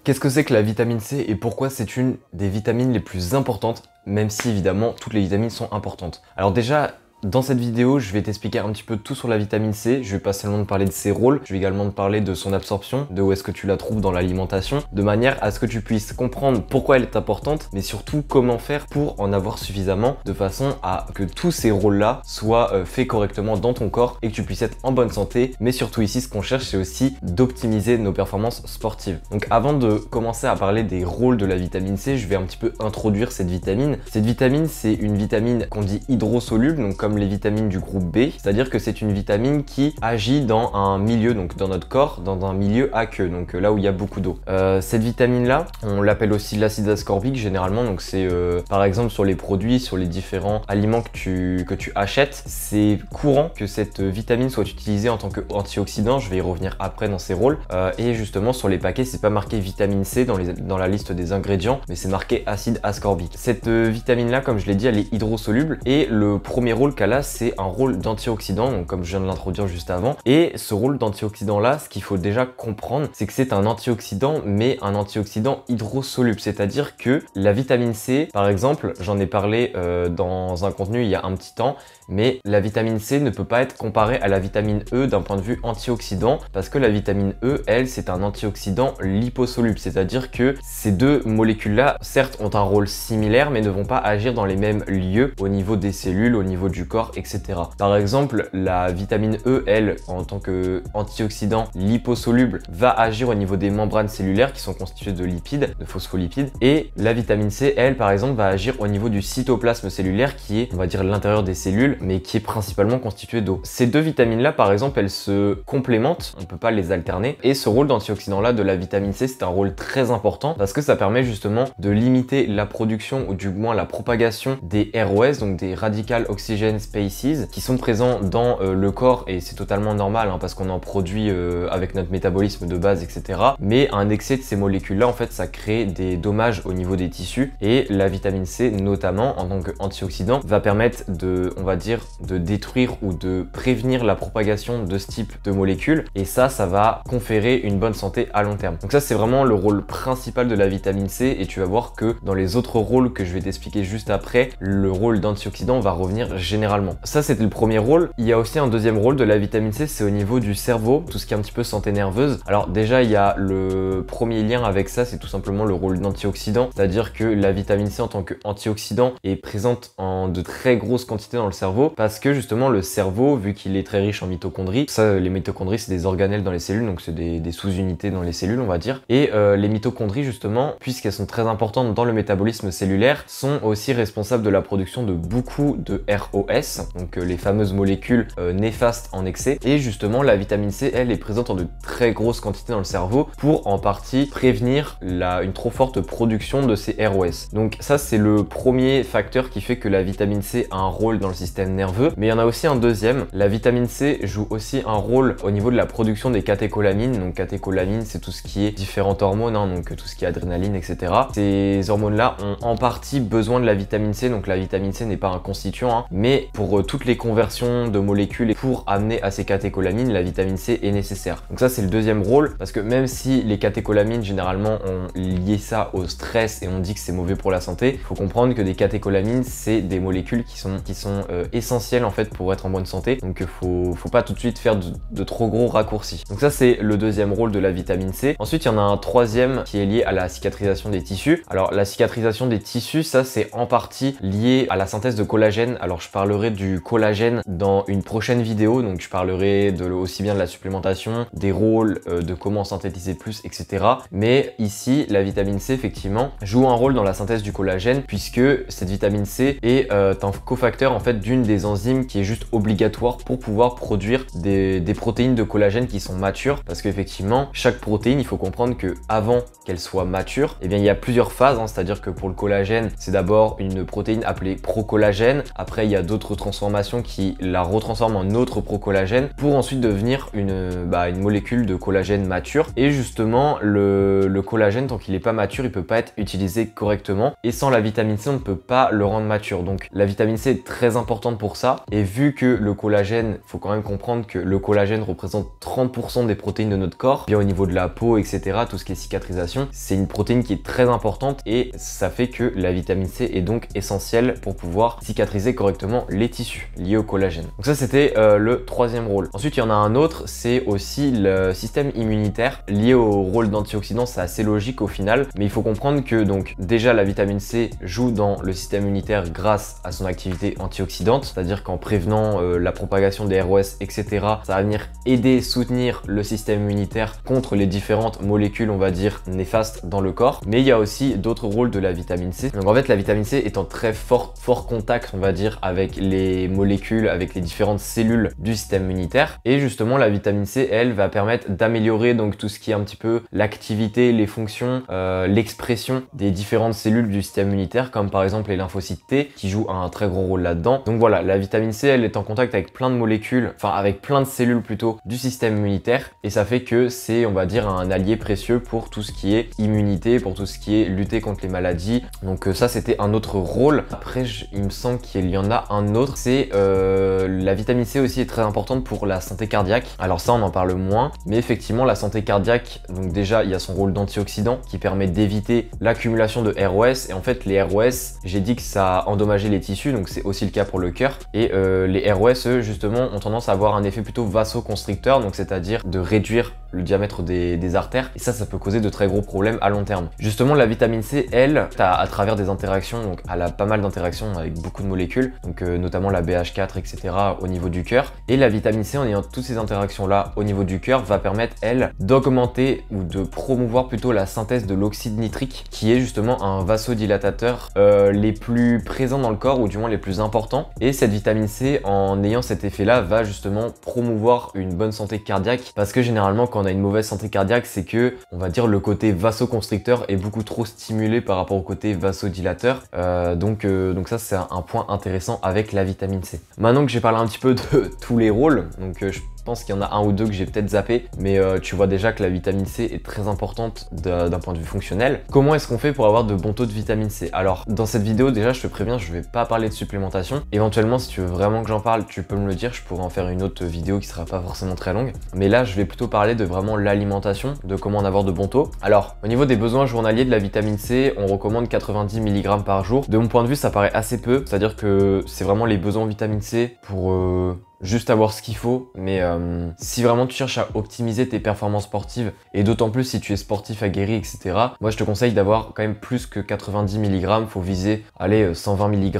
Qu'est-ce que c'est que la vitamine C et pourquoi c'est une des vitamines les plus importantes, même si évidemment toutes les vitamines sont importantes? Alors déjà, dans cette vidéo, je vais t'expliquer un petit peu tout sur la vitamine C. Je vais pas seulement te parler de ses rôles, je vais également te parler de son absorption, de où est-ce que tu la trouves dans l'alimentation, de manière à ce que tu puisses comprendre pourquoi elle est importante, mais surtout comment faire pour en avoir suffisamment, de façon à que tous ces rôles-là soient faits correctement dans ton corps et que tu puisses être en bonne santé. Mais surtout ici, ce qu'on cherche, c'est aussi d'optimiser nos performances sportives. Donc avant de commencer à parler des rôles de la vitamine C, je vais un petit peu introduire cette vitamine. Cette vitamine, c'est une vitamine qu'on dit hydrosoluble, donc comme les vitamines du groupe B, c'est-à-dire que c'est une vitamine qui agit dans un milieu, donc dans notre corps, dans un milieu aqueux, donc là où il y a beaucoup d'eau. Cette vitamine-là, on l'appelle aussi l'acide ascorbique généralement, donc c'est par exemple sur les produits, sur les différents aliments que tu achètes, c'est courant que cette vitamine soit utilisée en tant qu'antioxydant, je vais y revenir après dans ses rôles, et justement sur les paquets, c'est pas marqué vitamine C dans la liste des ingrédients, mais c'est marqué acide ascorbique. Cette vitamine-là, comme je l'ai dit, elle est hydrosoluble, et le premier rôle qu'elle a, c'est un rôle d'antioxydant, donc comme je viens de l'introduire juste avant. Et ce rôle d'antioxydant là, ce qu'il faut déjà comprendre, c'est que c'est un antioxydant, mais un antioxydant hydrosoluble, c'est-à-dire que la vitamine C, par exemple, j'en ai parlé dans un contenu il y a un petit temps, mais la vitamine C ne peut pas être comparée à la vitamine E d'un point de vue antioxydant, parce que la vitamine E, elle, c'est un antioxydant liposoluble, c'est-à-dire que ces deux molécules-là, certes, ont un rôle similaire, mais ne vont pas agir dans les mêmes lieux au niveau des cellules, au niveau du corps, etc. Par exemple, la vitamine E, elle, en tant qu'antioxydant liposoluble, va agir au niveau des membranes cellulaires qui sont constituées de lipides, de phospholipides, et la vitamine C, elle, par exemple, va agir au niveau du cytoplasme cellulaire qui est, on va dire, l'intérieur des cellules, mais qui est principalement constitué d'eau. Ces deux vitamines-là, par exemple, elles se complémentent, on ne peut pas les alterner, et ce rôle d'antioxydant-là de la vitamine C, c'est un rôle très important parce que ça permet justement de limiter la production, ou du moins la propagation des ROS, donc des Radical Oxygen Species, qui sont présents dans le corps, et c'est totalement normal parce qu'on en produit avec notre métabolisme de base, etc. Mais un excès de ces molécules-là, en fait, ça crée des dommages au niveau des tissus, et la vitamine C, notamment en tant qu'antioxydant, va permettre de, on va dire, de détruire ou de prévenir la propagation de ce type de molécules, et ça va conférer une bonne santé à long terme. Donc ça, c'est vraiment le rôle principal de la vitamine C, et tu vas voir que dans les autres rôles que je vais t'expliquer juste après, le rôle d'antioxydant va revenir généralement. Ça, c'était le premier rôle. Il y a aussi un deuxième rôle de la vitamine C, c'est au niveau du cerveau, tout ce qui est un petit peu santé nerveuse. Alors déjà, il y a le premier lien avec ça, c'est tout simplement le rôle d'antioxydant, c'est-à-dire que la vitamine C en tant qu'antioxydant est présente en de très grosses quantités dans le cerveau, parce que justement le cerveau, vu qu'il est très riche en mitochondries, ça, les mitochondries, c'est des organelles dans les cellules, donc c'est des sous-unités dans les cellules, on va dire, et les mitochondries, justement, puisqu'elles sont très importantes dans le métabolisme cellulaire, sont aussi responsables de la production de beaucoup de ROS, donc les fameuses molécules néfastes en excès, et justement la vitamine C, elle, est présente en de très grosses quantités dans le cerveau pour en partie prévenir une trop forte production de ces ROS. Donc ça, c'est le premier facteur qui fait que la vitamine C a un rôle dans le système nerveux, mais il y en a aussi un deuxième. La vitamine C joue aussi un rôle au niveau de la production des catécholamines. Donc catécholamines, c'est tout ce qui est différentes hormones, donc tout ce qui est adrénaline, etc. Ces hormones-là ont en partie besoin de la vitamine C, donc la vitamine C n'est pas un constituant, mais pour toutes les conversions de molécules et pour amener à ces catécholamines, la vitamine C est nécessaire. Donc ça, c'est le deuxième rôle, parce que même si les catécholamines, généralement, ont lié ça au stress et on dit que c'est mauvais pour la santé, il faut comprendre que des catécholamines, c'est des molécules qui sont essentielles en fait pour être en bonne santé, donc faut pas tout de suite faire de trop gros raccourcis. Donc ça, c'est le deuxième rôle de la vitamine C. Ensuite, il y en a un troisième qui est lié à la cicatrisation des tissus. Alors la cicatrisation des tissus, ça, c'est en partie lié à la synthèse de collagène. Alors je parlerai du collagène dans une prochaine vidéo, donc je parlerai aussi bien de la supplémentation, des rôles, de comment en synthétiser plus, etc. Mais ici, la vitamine C, effectivement, joue un rôle dans la synthèse du collagène, puisque cette vitamine C est un cofacteur en fait d'une des enzymes qui est juste obligatoire pour pouvoir produire des protéines de collagène qui sont matures, parce qu'effectivement, chaque protéine, il faut comprendre que avant qu'elle soit mature, eh bien il y a plusieurs phases, c'est-à-dire que pour le collagène, c'est d'abord une protéine appelée procollagène, après il y a d'autres autre transformation qui la retransforme en autre procollagène pour ensuite devenir une molécule de collagène mature. Et justement, le collagène, tant qu'il n'est pas mature, il peut pas être utilisé correctement. Et sans la vitamine C, on ne peut pas le rendre mature. Donc la vitamine C est très importante pour ça. Et vu que le collagène, il faut quand même comprendre que le collagène représente 30% des protéines de notre corps, bien au niveau de la peau, etc., tout ce qui est cicatrisation, c'est une protéine qui est très importante et ça fait que la vitamine C est donc essentielle pour pouvoir cicatriser correctement les tissus liés au collagène. Donc ça, c'était le troisième rôle. Ensuite, il y en a un autre, c'est aussi le système immunitaire lié au rôle d'antioxydant. C'est assez logique au final, mais il faut comprendre que donc déjà la vitamine C joue dans le système immunitaire grâce à son activité antioxydante, c'est-à-dire qu'en prévenant la propagation des ROS, etc., ça va venir aider, soutenir le système immunitaire contre les différentes molécules, on va dire, néfastes dans le corps. Mais il y a aussi d'autres rôles de la vitamine C. Donc en fait, la vitamine C est en très fort contact, on va dire, avec les molécules, avec les différentes cellules du système immunitaire. Et justement, la vitamine C, elle, va permettre d'améliorer donc tout ce qui est un petit peu l'activité, les fonctions, l'expression des différentes cellules du système immunitaire, comme par exemple les lymphocytes T, qui jouent un très gros rôle là-dedans. Donc voilà, la vitamine C, elle est en contact avec plein de molécules, enfin avec plein de cellules plutôt, du système immunitaire. Et ça fait que c'est, on va dire, un allié précieux pour tout ce qui est immunité, pour tout ce qui est lutter contre les maladies. Donc ça, c'était un autre rôle. Après, il me semble qu'il y en a un autre, c'est la vitamine C aussi est très importante pour la santé cardiaque. Alors ça, on en parle moins, mais effectivement, la santé cardiaque, donc déjà, il y a son rôle d'antioxydant qui permet d'éviter l'accumulation de ROS. Et en fait, les ROS, j'ai dit que ça endommageait les tissus, donc c'est aussi le cas pour le cœur. Et les ROS, eux, justement, ont tendance à avoir un effet plutôt vasoconstricteur, donc c'est-à-dire de réduire le diamètre des artères. Et ça peut causer de très gros problèmes à long terme. Justement, la vitamine C, elle, à travers des interactions, donc elle a pas mal d'interactions avec beaucoup de molécules, donc notamment la BH4, etc. au niveau du cœur. Et la vitamine C, en ayant toutes ces interactions-là au niveau du cœur, va permettre, elle, d'augmenter ou de promouvoir plutôt la synthèse de l'oxyde nitrique, qui est justement un vasodilatateur les plus présents dans le corps, ou du moins les plus importants. Et cette vitamine C, en ayant cet effet-là, va justement promouvoir une bonne santé cardiaque, parce que généralement, quand on a une mauvaise santé cardiaque, c'est que, on va dire, le côté vasoconstricteur est beaucoup trop stimulé par rapport au côté vasodilateur. Donc ça, c'est un point intéressant avec la vitamine C. Maintenant que j'ai parlé un petit peu de tous les rôles, donc je pense qu'il y en a un ou deux que j'ai peut-être zappé, mais tu vois déjà que la vitamine C est très importante d'un point de vue fonctionnel. Comment est-ce qu'on fait pour avoir de bons taux de vitamine C? Alors, dans cette vidéo, déjà, je te préviens, je vais pas parler de supplémentation. Éventuellement, si tu veux vraiment que j'en parle, tu peux me le dire, je pourrais en faire une autre vidéo qui sera pas forcément très longue. Mais là, je vais plutôt parler de vraiment l'alimentation, de comment en avoir de bons taux. Alors, au niveau des besoins journaliers de la vitamine C, on recommande 90 mg par jour. De mon point de vue, ça paraît assez peu, c'est-à-dire que c'est vraiment les besoins en vitamine C pour juste avoir ce qu'il faut, mais si vraiment tu cherches à optimiser tes performances sportives, et d'autant plus si tu es sportif aguerri, etc., moi je te conseille d'avoir quand même plus que 90 mg, faut viser, allez, 120 mg,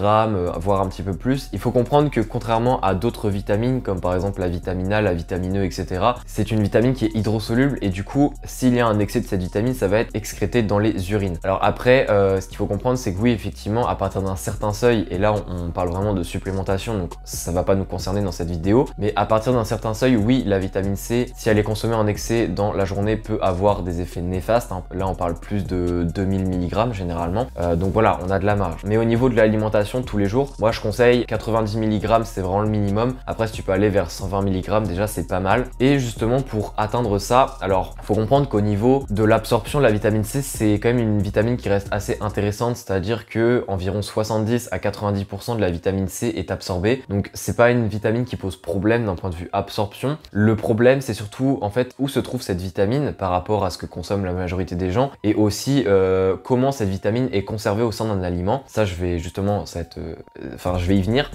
voire un petit peu plus. Il faut comprendre que contrairement à d'autres vitamines, comme par exemple la vitamine A, la vitamine E, etc., c'est une vitamine qui est hydrosoluble, et du coup, s'il y a un excès de cette vitamine, ça va être excrété dans les urines. Alors après, ce qu'il faut comprendre, c'est que oui, effectivement, à partir d'un certain seuil, et là on parle vraiment de supplémentation, donc ça va pas nous concerner dans cette vidéo, mais à partir d'un certain seuil, oui, la vitamine C, si elle est consommée en excès dans la journée, peut avoir des effets néfastes. Là, on parle plus de 2000 mg généralement. Donc voilà, on a de la marge. Mais au niveau de l'alimentation tous les jours, moi je conseille 90 mg, c'est vraiment le minimum. Après, si tu peux aller vers 120 mg, déjà c'est pas mal. Et justement, pour atteindre ça, alors faut comprendre qu'au niveau de l'absorption de la vitamine C, c'est quand même une vitamine qui reste assez intéressante, c'est-à-dire que environ 70 à 90% de la vitamine C est absorbée. Donc c'est pas une vitamine qui pose problème d'un point de vue absorption. Le problème, c'est surtout en fait où se trouve cette vitamine par rapport à ce que consomme la majorité des gens, et aussi comment cette vitamine est conservée au sein d'un aliment. Ça, je vais justement, je vais y venir.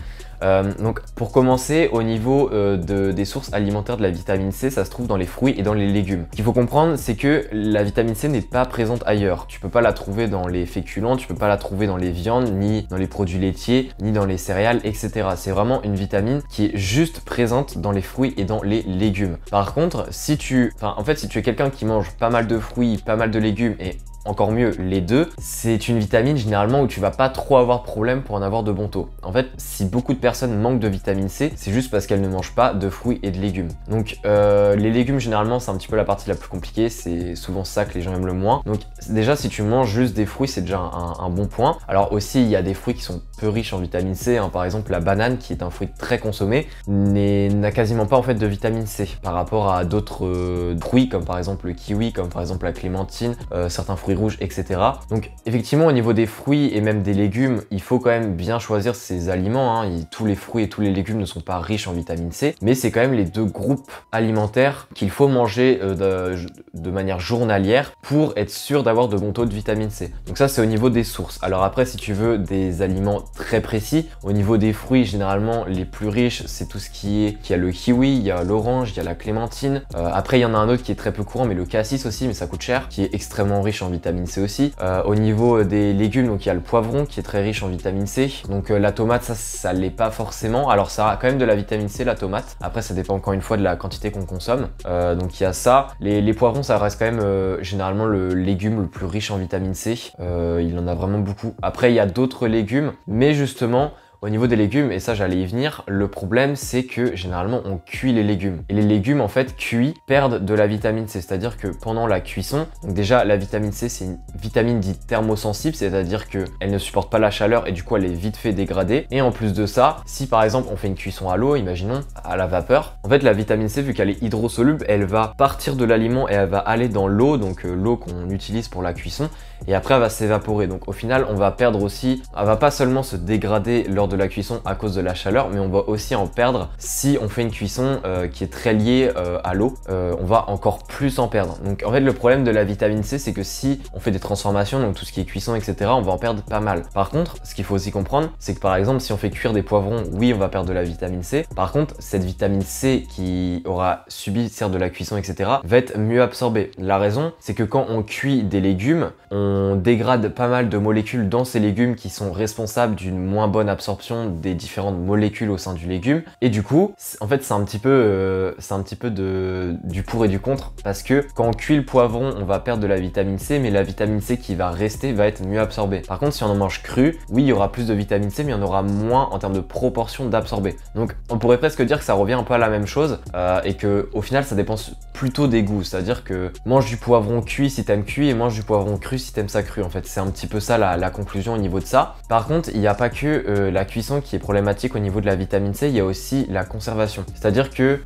Donc pour commencer, au niveau des sources alimentaires de la vitamine C, ça se trouve dans les fruits et dans les légumes. Ce qu'il faut comprendre, c'est que la vitamine C n'est pas présente ailleurs. Tu peux pas la trouver dans les féculents, tu peux pas la trouver dans les viandes, ni dans les produits laitiers, ni dans les céréales, etc. C'est vraiment une vitamine qui est juste présente dans les fruits et dans les légumes. Par contre, si tu es quelqu'un qui mange pas mal de fruits, pas mal de légumes, et encore mieux les deux, c'est une vitamine généralement où tu vas pas trop avoir de problème pour en avoir de bons taux. En fait, si beaucoup de personnes manquent de vitamine C, c'est juste parce qu'elles ne mangent pas de fruits et de légumes. Donc les légumes généralement c'est un petit peu la partie la plus compliquée, c'est souvent ça que les gens aiment le moins. Donc déjà si tu manges juste des fruits, c'est déjà un bon point. Alors aussi il y a des fruits qui sont peu riches en vitamine C, hein. Par exemple la banane qui est un fruit très consommé n'a quasiment pas en fait de vitamine C par rapport à d'autres fruits comme par exemple le kiwi, comme par exemple la clémentine, certains fruits rouges, etc. Donc effectivement au niveau des fruits et même des légumes, il faut quand même bien choisir ses aliments, hein. Tous les fruits et tous les légumes ne sont pas riches en vitamine C, mais c'est quand même les deux groupes alimentaires qu'il faut manger de manière journalière pour être sûr d'avoir de bons taux de vitamine C. Donc ça c'est au niveau des sources. Alors après si tu veux des aliments très précis, au niveau des fruits généralement les plus riches c'est tout ce qui a le kiwi, il y a l'orange, il y a la clémentine. Après il y en a un autre qui est très peu courant mais le cassis aussi, mais ça coûte cher, qui est extrêmement riche en vitamine C aussi. Au niveau des légumes, donc il y a le poivron qui est très riche en vitamine C. Donc la tomate ça l'est pas forcément. Alors ça a quand même de la vitamine C la tomate. Après ça dépend encore une fois de la quantité qu'on consomme. Donc il y a ça. Les poivrons ça reste quand même généralement le légume le plus riche en vitamine C. Il en a vraiment beaucoup. Après il y a d'autres légumes, mais justement au niveau des légumes, et ça j'allais y venir, le problème c'est que généralement on cuit les légumes. Et les légumes en fait cuits perdent de la vitamine C, c'est-à-dire que pendant la cuisson, donc déjà la vitamine C c'est une vitamine dite thermosensible, c'est-à-dire qu'elle ne supporte pas la chaleur et du coup elle est vite fait dégradée. Et en plus de ça, si par exemple on fait une cuisson à l'eau, imaginons à la vapeur, en fait la vitamine C vu qu'elle est hydrosoluble, elle va partir de l'aliment et elle va aller dans l'eau, donc l'eau qu'on utilise pour la cuisson, et après elle va s'évaporer. Donc au final on va perdre aussi, elle va pas seulement se dégrader lors de la cuisson à cause de la chaleur, mais on va aussi en perdre si on fait une cuisson qui est très liée à l'eau. On va encore plus en perdre. Donc en fait le problème de la vitamine C c'est que si on fait des transformations, donc tout ce qui est cuisson etc, on va en perdre pas mal. Par contre ce qu'il faut aussi comprendre c'est que par exemple si on fait cuire des poivrons, oui on va perdre de la vitamine C. Par contre cette vitamine C qui aura subi certes de la cuisson etc va être mieux absorbée. La raison c'est que quand on cuit des légumes, on dégrade pas mal de molécules dans ces légumes qui sont responsables d'une moins bonne absorption des différentes molécules au sein du légume. Et du coup, en fait, c'est un petit peu du pour et du contre, parce que quand on cuit le poivron, on va perdre de la vitamine C, mais la vitamine C qui va rester va être mieux absorbée. Par contre, si on en mange cru, oui, il y aura plus de vitamine C, mais il y en aura moins en termes de proportion d'absorbée. Donc, on pourrait presque dire que ça revient un peu à la même chose, et que au final, ça dépend plutôt des goûts. C'est-à-dire que mange du poivron cuit si t'aimes cuit, et mange du poivron cru si t'aimes ça cru. En fait, c'est un petit peu ça la conclusion au niveau de ça. Par contre, il n'y a pas que la cuisson qui est problématique au niveau de la vitamine C, il y a aussi la conservation. C'est-à-dire que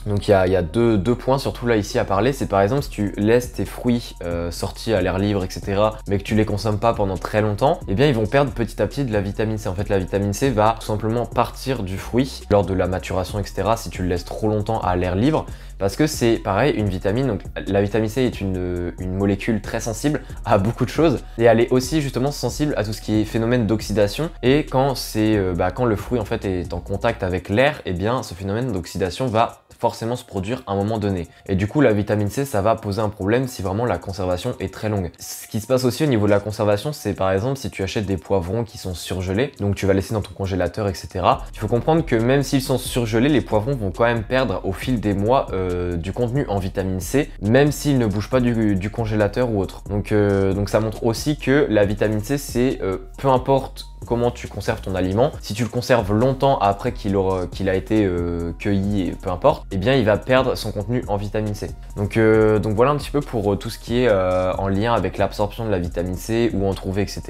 donc il y a deux points surtout là ici à parler. C'est par exemple si tu laisses tes fruits sortis à l'air libre etc, mais que tu les consommes pas pendant très longtemps, eh bien ils vont perdre petit à petit de la vitamine C. En fait la vitamine C va tout simplement partir du fruit lors de la maturation etc si tu le laisses trop longtemps à l'air libre. Parce que c'est pareil, une vitamine, donc la vitamine C est une molécule très sensible à beaucoup de choses et elle est aussi justement sensible à tout ce qui est phénomène d'oxydation. Et quand quand le fruit en fait est en contact avec l'air, et bien ce phénomène d'oxydation va forcément se produire à un moment donné. Et du coup la vitamine C ça va poser un problème si vraiment la conservation est très longue. Ce qui se passe aussi au niveau de la conservation, c'est par exemple si tu achètes des poivrons qui sont surgelés, donc tu vas laisser dans ton congélateur etc. Il faut comprendre que même s'ils sont surgelés, les poivrons vont quand même perdre au fil des mois du contenu en vitamine C, même s'ils ne bougent pas du congélateur ou autre. Donc ça montre aussi que la vitamine C c'est peu importe comment tu conserves ton aliment, si tu le conserves longtemps après qu'il a été cueilli, peu importe, eh bien il va perdre son contenu en vitamine C. Donc voilà un petit peu pour tout ce qui est en lien avec l'absorption de la vitamine C, où en trouver, etc.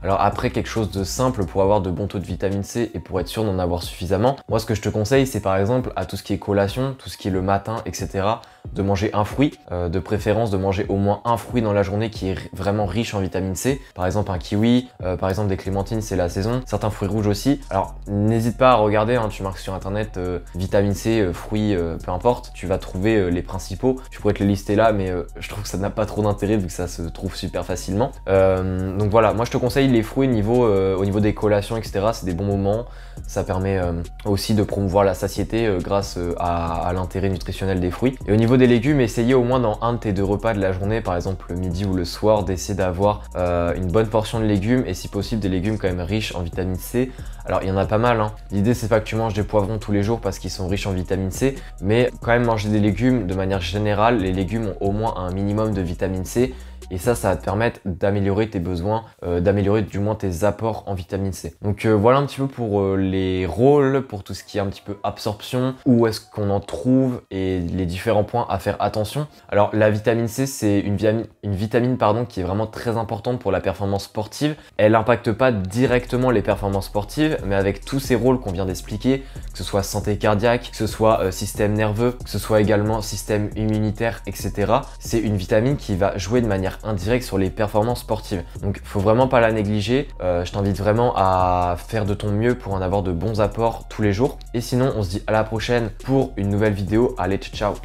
Alors après, quelque chose de simple pour avoir de bons taux de vitamine C et pour être sûr d'en avoir suffisamment, moi ce que je te conseille c'est par exemple à tout ce qui est collation, tout ce qui est le matin, etc. de manger un fruit, de préférence de manger au moins un fruit dans la journée qui est vraiment riche en vitamine C, par exemple un kiwi, par exemple des clémentines, c'est la saison, certains fruits rouges aussi. Alors n'hésite pas à regarder, hein, tu marques sur internet vitamine C, fruits, peu importe, tu vas trouver les principaux. Je pourrais te les lister là, mais je trouve que ça n'a pas trop d'intérêt vu que ça se trouve super facilement. Donc voilà, moi je te conseille les fruits au niveau des collations, etc. C'est des bons moments, ça permet aussi de promouvoir la satiété grâce à l'intérêt nutritionnel des fruits. Et au niveau niveau des légumes, essayez au moins dans un de tes 2 repas de la journée, par exemple le midi ou le soir, d'essayer d'avoir une bonne portion de légumes et si possible des légumes quand même riches en vitamine C. Alors il y en a pas mal, hein. L'idée c'est pas que tu manges des poivrons tous les jours parce qu'ils sont riches en vitamine C, mais quand même manger des légumes de manière générale, les légumes ont au moins un minimum de vitamine C. Et ça va te permettre d'améliorer tes besoins, d'améliorer du moins tes apports en vitamine C. Donc voilà un petit peu pour les rôles, pour tout ce qui est un petit peu absorption, où est-ce qu'on en trouve et les différents points à faire attention. Alors la vitamine C, c'est une vitamine qui est vraiment très importante pour la performance sportive. Elle n'impacte pas directement les performances sportives, mais avec tous ces rôles qu'on vient d'expliquer, que ce soit santé cardiaque, que ce soit système nerveux, que ce soit également système immunitaire, etc. C'est une vitamine qui va jouer de manière indirect sur les performances sportives. Donc faut vraiment pas la négliger. Je t'invite vraiment à faire de ton mieux pour en avoir de bons apports tous les jours. Et sinon, on se dit à la prochaine pour une nouvelle vidéo. Allez, ciao!